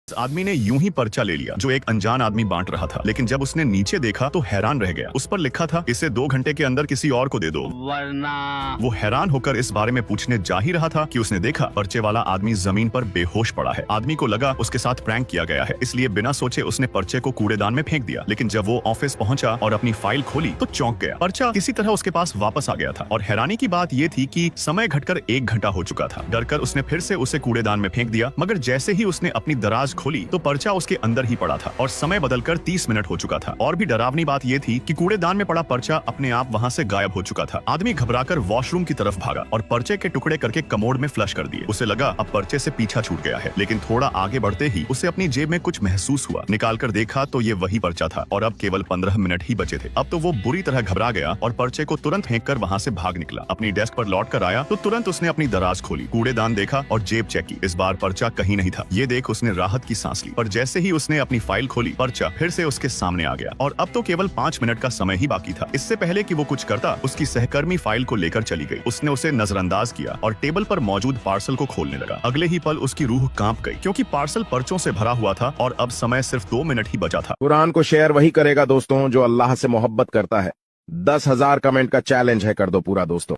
इस आदमी ने यूं ही पर्चा ले लिया जो एक अनजान आदमी बांट रहा था, लेकिन जब उसने नीचे देखा तो हैरान रह गया। उस पर लिखा था, इसे 2 घंटे के अंदर किसी और को दे दो, वरना। वो हैरान होकर इस बारे में पूछने जा ही रहा था कि उसने देखा पर्चे वाला आदमी जमीन पर बेहोश पड़ा है। आदमी को लगा उसके साथ प्रैंक किया गया है, इसलिए बिना सोचे उसने पर्चे को कूड़ेदान में फेंक दिया। लेकिन जब वो ऑफिस पहुंचा और अपनी फाइल खोली तो चौंक गया। पर्चा किसी तरह उसके पास वापस आ गया था और हैरानी की बात ये थी कि समय घटकर 1 घंटा हो चुका था। डरकर उसने फिर से उसे कूड़ेदान में फेंक दिया, मगर जैसे ही उसने अपनी दराज खोली तो पर्चा उसके अंदर ही पड़ा था और समय बदलकर 30 मिनट हो चुका था। और भी डरावनी बात यह थी कि कूड़ेदान में पड़ा पर्चा अपने आप वहां से गायब हो चुका था। आदमी घबराकर वॉशरूम की तरफ भागा और पर्चे के टुकड़े करके कमोड में फ्लश कर दिए। उसे लगा अब पर्चे से पीछा छूट गया है, लेकिन थोड़ा आगे बढ़ते ही उसे अपनी जेब में कुछ महसूस हुआ। निकालकर देखा तो ये वही पर्चा था और अब केवल 15 मिनट ही बचे थे। अब तो वो बुरी तरह घबरा गया और पर्चे को तुरंत फेंककर वहां से भाग निकला। अपनी डेस्क पर लौट कर आया तो तुरंत उसने अपनी दराज खोली, कूड़ेदान देखा और जेब चेक की। इस बार पर्चा कहीं नहीं था। ये देख उसने राहत की सांस ली, पर जैसे ही उसने अपनी फाइल खोली पर्चा फिर से उसके सामने आ गया और अब तो केवल 5 मिनट का समय ही बाकी था। इससे पहले कि वो कुछ करता, उसकी सहकर्मी फाइल को लेकर चली गई। उसने उसे नजरअंदाज किया और टेबल पर मौजूद पार्सल को खोलने लगा। अगले ही पल उसकी रूह कांप गई, क्योंकि पार्सल पर्चों से भरा हुआ था और अब समय सिर्फ 2 मिनट ही बचा था। कुरान को शेयर वही करेगा दोस्तों जो अल्लाह से मोहब्बत करता है। 10,000 कमेंट का चैलेंज है, कर दो पूरा दोस्तों।